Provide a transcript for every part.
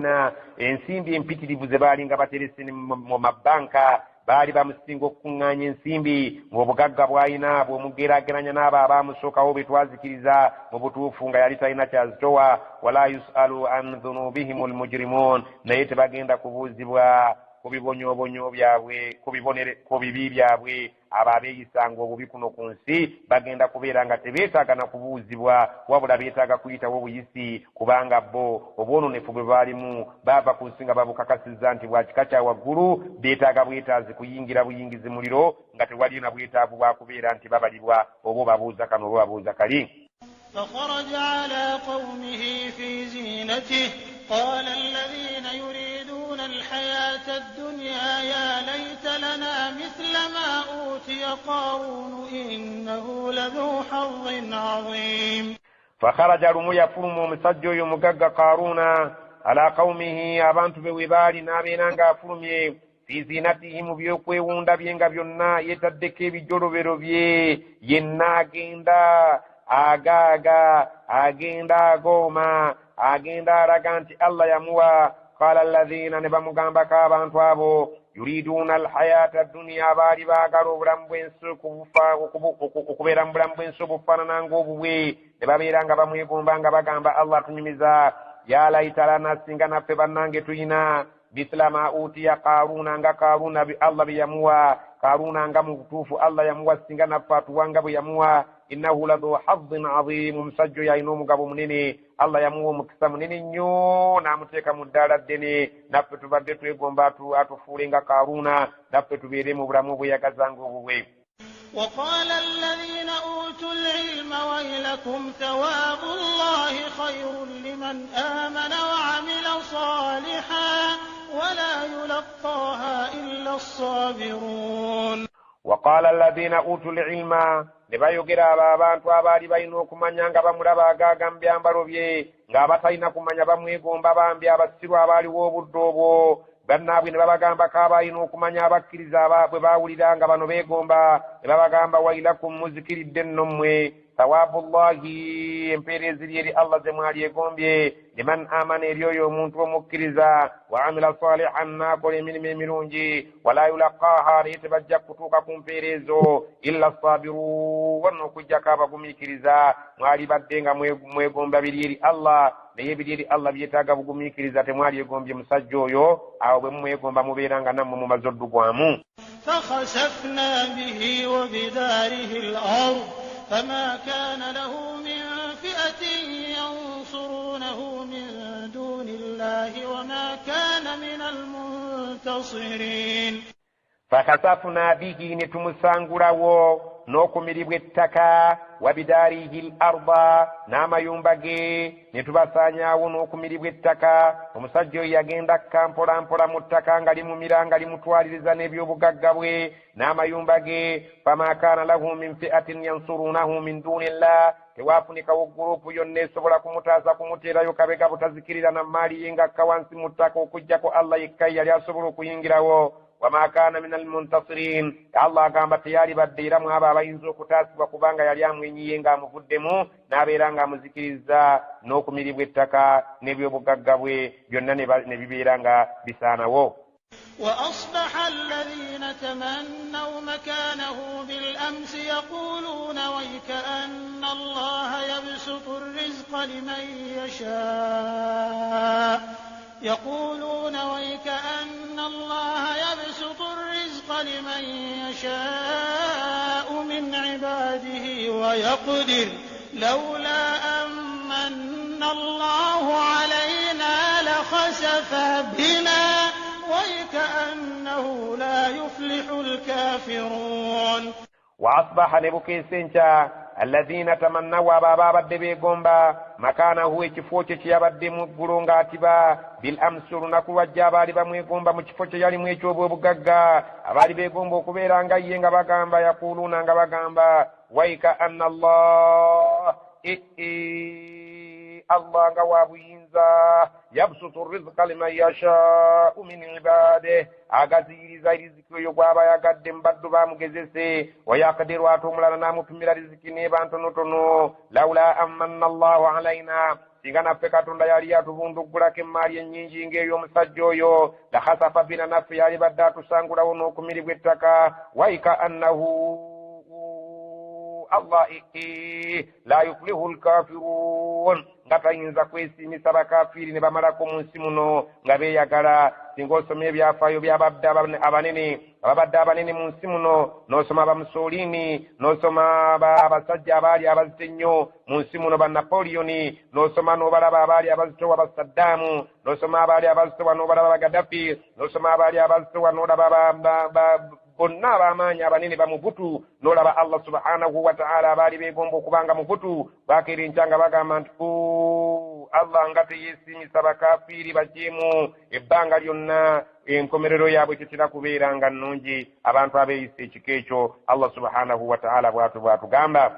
na ensimbi empitirivu ze baali nga baterese mu mabbanka baali bamusinga okukuŋŋaanya ensimbi ng'obugagga bw'alina bw'omugeraageranya n'abo abaamusookawo be twazikiriza mu butuufu nga yali talina kyazitowa wala yusalu an dhunubihimu almujrimun naye tebagenda kubuuzibwa ku bibonyoobonyo byabwe ku bibi byabwe abo abeeyisanga obubi kuno ku nsi bagenda kubeera nga tebeetaaga na kubuuzibwa wabula beetaaga kuyitawo obuyisi kubanga bo obwononefu bwe baalimu baava ku nsi nga babukakasizza nti bwa kika kya waggulu beetaaga bwetaazi kuyingira buyingizi muliro nga tewali na bwetaavu bwa kubeera nti babalibwa oba babuuza kano oba babuuza kali. فخرج على قومه في زينته قال الذين يريدون الحياة الدنيا يا ليت لنا مثل ما أوتي قارون إنه لذو حظ عظيم. فخرج رمو يفرم ومسجو يمقق قارون على قومه أبانت بوبال نابينانغا فرمي في زينتهم بيوكوي وندا بينغا بيونا يتدكي بجولو بيه ينا جندا agaaga agenda agoma agenda alaga nti Allah yamuwa. Qala alladhina ne bamugambako abantu abo yuriduna alhayata dunya baali baagala obulamu bw'ensi okubeera mu bulamu bw'ensi obufaanana ng'obubwe ne babeera nga bamwegomba nga bagamba Allah tunyumiza ya laita lana singa naffe bannange tuyina mithla ma utiya Qaruna nga Qaruna Allah bye yamuwa. Qaruna nga mu butuufu Allah yamuwa singa naffe atuwanga bwe yamuwa. innahu ladhu hazzin azim musajjo yalina omugabo munene Allah yamuwa omukisa munene nnyo n'amuteeka mu ddaala ddene naffe tubadde twegomba atufuule nga Qaruna naffe tubeere mu bulamu obweyagazanga obubwe. وقال الذين أوتوا العلم ويلكم ثواب الله خير لمن آمن وعمل صالحا ولا يلقاها إلا الصابرون. وقال الذين أوتوا العلم ne bayogera abo abantu abaali balina okumanya nga bamulaba agaaga mu byambalo bye ng'abatalina kumanya bamwegomba bambi abasiru abaaliwo obudde obwo bannaabwe ne babagambako abalina okumanya abakkiriza bwe baawulira nga bano beegomba ne babagamba wailakum muzikiridde nno mmwe thawabullahi empeerezi eri Allah ze mwali egombye liman amana eri oyo omuntu omukkiriza wa amila salihan n'akola emirimu emirungi wala yulaqaaha naye tebajja kutuuka ku mpeerezo illa sabiruun okugjako abagumiikiriza mwali badde nga mwegomba biri eri Allah naye biri eri Allah byetaaga bugumiikiriza temwali egombye musajja oyo awo bwe mumwegomba mubeera nga nammwe mumaze oddugwamu. فخسفنا به وبداره الأرض فما كان له من فئة ينصرونه من دون الله وما كان من المنتصرين. فخسفنا به نتمسانغراwo n'okumiribwa ettaka wabidaarihi al-arda n'amayumba ge ne tubasaanyaawo n'okumiribwa ettaka. Omusajja oyo yagenda kampolampola mu ttaka nga limumira nga limutwaliriza n'ebyobugagga bwe n'amayumba ge. fama kaana lahu min fi'atin yansurunahu min dunillah tewaafunikawo gurupu yonna esobola kumutaasa kumuteerayo kabega butazikirira na maali ye ng'akka wansi mu ttaka okuggyako Allah yekka yali asobola okuyingirawo. wama kaana min almuntasirin Allah agamba teyali badde era mwabo abayinza okutaasibwa kubanga yali amwenyiye ng'amuvuddemu n'abeera ng'amuzikiriza n'okumiribwa ettaka n'ebyobugagga bwe byonna ne bibeera nga bisaanawo. وأصبح الذين تمنوا مكانه بالأمس يقولون ويكأن الله يبسط الرزق لمن يشاء يقولون ويكأن الله يبسط الرزق لمن يشاء من عباده ويقدر لولا أمن الله علينا لخسف بنا ويكأنه لا يفلح الكافرون. وأصبح نبكي سنشا الذين تمنوا بابا بدي بيغومبا مكانه ekifo kye kyabadde mu ggulu ng'atiba bil amsuru nakuwajja abaali bamwegomba mu kifo kye yalimu eky'obwobugagga abaali beegomba okubeera nga ye nga bagamba yaquluuna nga bagamba waika anna Allah Allah nga wabuyinza yabsutu rizqa liman yashaa'u min ibadihi agaziyiriza riziki oyo gw'aba yagadde mu baddu baamugezese wayaqdiru ate omulala n'amupimira riziki n'eba ntonotono lawula amanna Allahu alaina singa naffe katonda yali atubundugulako emmaali ennyingi ng'ey'omusajja oyo lakhasafa bina naffe yali badde atusangulawo n'okumiribwa ettaka waika annahu Allah la yuflihu alkafirun nga tayinza kwesimisa bakafiri ne bamalako mu nsi muno nga beeyagala. Singa osoma ebyafaayo by'abadde abanene mu nsi muno n'osoma abamusolini n'osoma abasajja abaali abazito ennyo mu nsi muno bannapoleoni n'osoma n'obalaba abaali abazitowa basaddaamu n'osoma abaali abazitowa n'obalaba bagadafi n'osoma abaali abazitowa n'olaba bonna ab'amaanyi abanene bamubutu n'olaba Allah subhanahu wa ta'ala abaali beegomba okubanga mubutu bakeera enkya nga bagamba nti Allah nga teyeesimisa bakafiiri bajeemu ebbanga lyonna enkomerero yaabwe tetera kubeera nga nnungi abantu abeeyisa ekiko ekyo. Allah subhanahu wa ta'ala bw'atugamba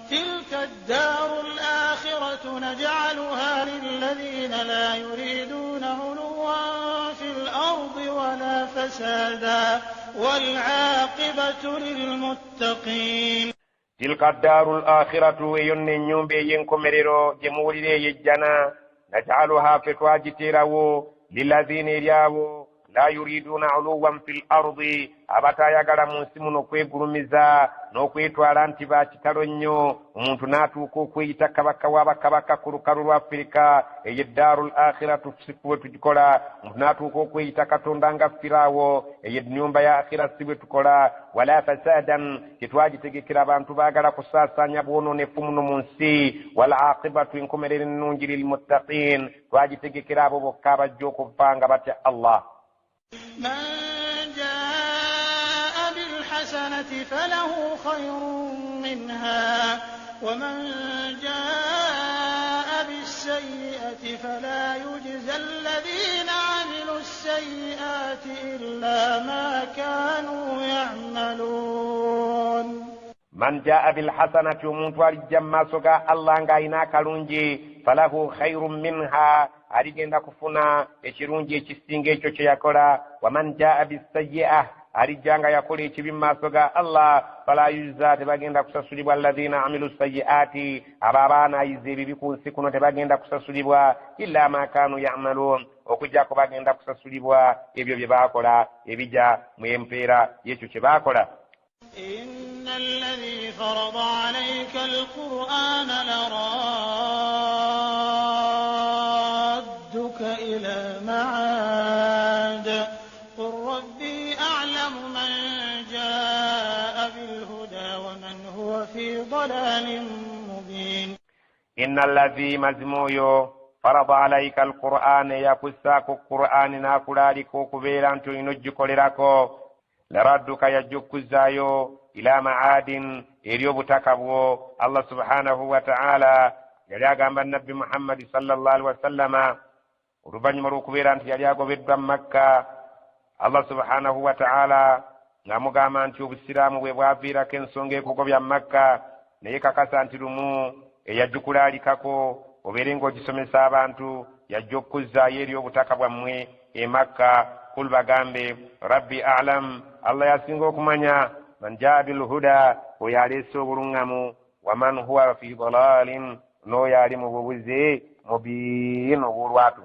tilka ad-daaru al-aakhiratu naj'aluhaa lilladhiina laa yuriiduuna 'uluwwan fil ardi walaa fasaadan wal 'aaqibatu lilmuttaqiin. tilka ad-daaru al-aakhiratu eyonna ennyumba ey'enkomerero gye muwulira ey'ejjana naj'aluhaa fe twagiteerawo lilladhiina eri abo la yuriduuna uluwan fil ardi abataayagala mu nsi muno kwegulumiza n'okwetwala nti bakitalo nnyo omuntu n'atuuka okweyita kabaka w'abakabaka ku lukalu lwa Afirika ey'eddaaru al-akhiratu si bwe tugikola. omuntu n'atuuka okweyita katonda nga Firaawo ey'ennyumba ya akhira si bwe tukola. wala fasaadan tetwagitegekera abantu baagala kusaasaanya bwonoonefu muno mu nsi. wal aqibatu enkomerero ennungi lilmuttaqiin twagitegekera abo bokka abajja okuvanga batya Allah. من جاء بالحسنة فله خير منها ومن جاء بالسيئة فلا يجزى الذين عملوا السيئات إلا ما كانوا يعملون. من جاء بالحسنة ومنتوى الجمع سقى الله غاينا كالونجي فله خير منها aligenda kufuna ekirungi ekisinga ekyo kye yakola. waman jaa bisayyi'a alijjanga yakola ekibi mu maaso ga Allah fala yujza tebagenda kusasulibwa alladhina amilu sayyi'ati abo abaanaayiza ebibi ku nsi kuno tebagenda kusasulibwa illa ma kanu ya'malun okujjako bagenda kusasulibwa ebyo bye baakola ebijja mu empeera y'ekyo kye baakola. إن الذي فرض عليك القرآن لرادك إلى معاد قل ربي أعلم من جاء بالهدى ومن هو في ضلال مبين. إن الذي مزمويو فرض عليك القرآن يقصاك القرآن ناكلالك وكبيرا تنجك لراكو لردك يجك الزايو إلى معاد إريوب تكبو. الله سبحانه وتعالى يلياغا من النبي محمد صلى الله عليه وسلم ورباني مروك بيرانت يلياغو بدو مكة. الله سبحانه وتعالى ناموغا من تيوب السلام ويوافيرا كنسونغي كوكو بيا مكة نيكا كسانتلمو يجوكو لاليكاكو وبيرينغو جسوميسا بانتو يجوكو الزايو إريوب تكبو مwe مكة. قل بغامبي ربي أعلم الله يسنغو كمانيا من جاء بالهدى وياليسو برنغمو ومن هو في ضلال نو يالم بوزي مبين وغرواتو.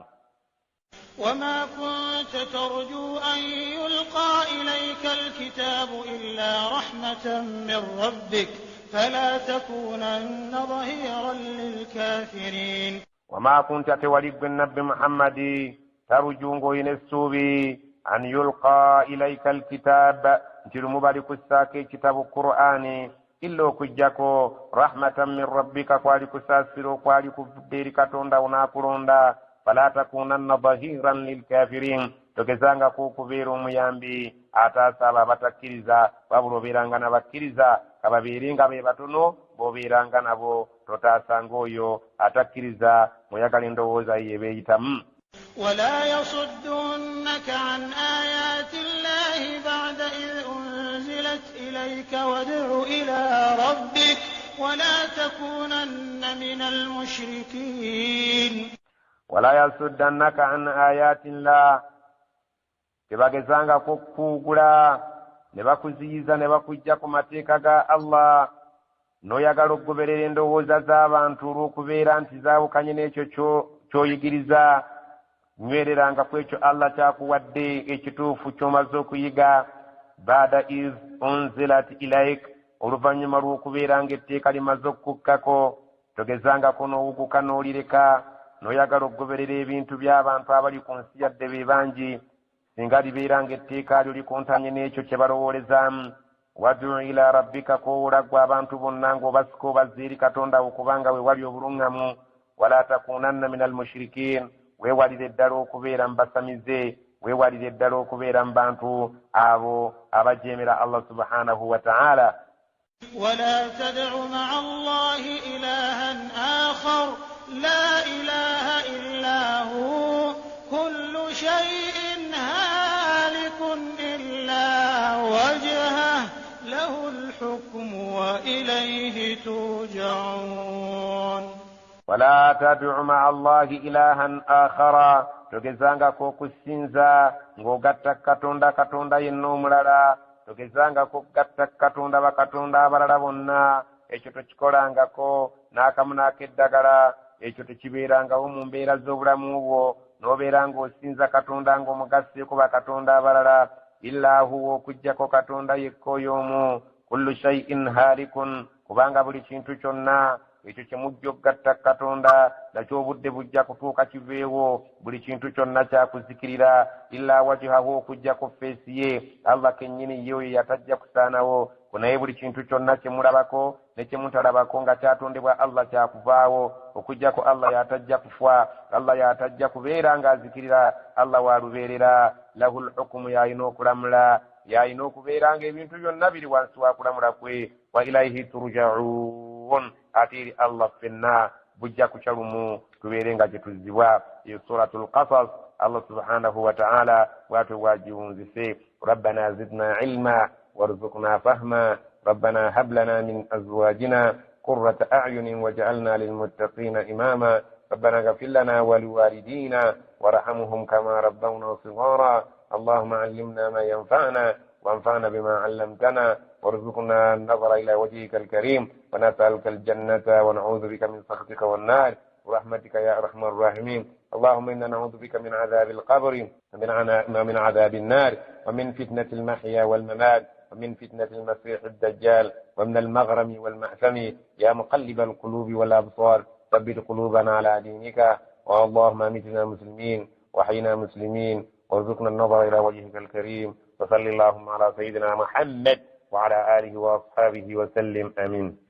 وما كنت ترجو أن يلقى إليك الكتاب إلا رحمة من ربك فلا تكونن ظهيرا للكافرين. وما كنت تولد النبي محمد ترجو ينسوبي أن يلقى إليك الكتاب نتلو مبارك الساكي كتاب القرآن إلا كجاكو رحمة من ربك قوالك ساسرو قوالك ديرك توندا وناكروندا فلا تكونن ظهيرا للكافرين. تكزانغا كوكو بيرو ميامبي أتاسا بابتكيريزا بابرو بيرانغانا بكيريزا كبابيرينغا بيباتونو بو بيرانغانا بو تتاسانغويو أتكيريزا مياغاليندو وزا يبيتم. ولا يصدنك عن آيات الله بعد إذ أنزلت إليك وادع إلى ربك ولا تكونن من المشركين. ولا يصدنك عن آيات الله تبغزانغا كوكوغلا نباكوزيزا نباكوجاكو ماتيكا الله n'oyagala okugoberera endowooza z'abantu olw'okubeera nti zaawukanye n'ekyo ky'oyigiriza, nywereranga ku ekyo Allah kyakuwadde ekituufu ky'omaze okuyiga. baada iz unzilat ilaik, oluvannyuma lw'okubeera ng'etteeka limaze okukukkako, togezangako n'owuguka n'olireka, n'oyagala okugoberera ebintu by'abantu abali ku nsi yadde be bangi, singa libeera ng'etteeka lyo likontanye n'ekyo kye balowoolezaamu. wadu ila rabbika, koowolagwa abantu bonna ng'obasika obazza eri Katonda wo kubanga we wali obuluŋŋamu. wala takunanna min almushrikin, weewalire ddala okubeera mu basamize, weewalire ddala okubeera mu bantu abo abajeemera Allah subhanahu wa ta'ala. ولا تدع مع الله إلها آخر لا إله إلا هو كل شيء هالك إلا وجهه له الحكم وإليه ترجعون. ولا تدع مع الله إلها آخر، togezangako okusinza ng'ogatta katonda yenna omulala, togezangako okugatta katonda bakatonda abalala bonna. Ekyo tokikolangako n'akamu n'akeddagala, ekyo tekibeerangawo mu mbeera z'obulamu bwo, n'obeera ng'osinza katonda ng'omugasseeko bakatonda abalala. illa huwa, okuggyako katonda yekka oyo omu. kullu shay'in halikun, kubanga buli kintu kyonna ekyo kye mujja okugatta katonda nakyo obudde bujja kutuuka kiveewo, buli kintu kyonna kyakuzikirira. illa wajhahu, okuggyako feesi ye Allah kennyini ye oyo yatajja kusaanawo. naye buli kintu kyonna kye mulabako ne kye mutalabako nga kyatondebwa Allah kyakuvaawo, okuggyako Allah yatajja kufa, Allah yatajja kubeera ng'azikirira, Allah walubeerera. lahul hukmu, yalina okulamula, yalina okubeera ng'ebintu byonna biri wansi wa kulamula kwe. wa ilaihi turja'un, ate eri Allah ffenna bujja kucalumu tubeere nga gye tuzzibwa. eyo suratul qasas Allah subhanahu wa ta'ala bw'atyo bwagiwunzise. rabbana zidna ilma warzuqna fahma rabbana hab lana min azwajina qurrata a'yunin waj'alna lilmuttaqina imama rabbana ighfir lana wa liwalidina warhamhum kama rabbawna صغارا اللهم علمنا ما ينفعنا وانفعنا بما علمتنا وارزقنا النظر إلى وجهك الكريم ونسألك الجنة ونعوذ بك من سخطك والنار برحمتك يا أرحم الراحمين. اللهم إنا نعوذ بك من عذاب القبر ومن عذاب النار ومن فتنة المحيا والممات ومن فتنة المسيح الدجال ومن المغرم والمأثم يا مقلب القلوب والأبصار ثبت قلوبنا على دينك. اللهم أمتنا مسلمين وحينا مسلمين وارزقنا النظر إلى وجهك الكريم. وصلى اللهم على سيدنا محمد وعلى آله وأصحابه وسلم. آمين.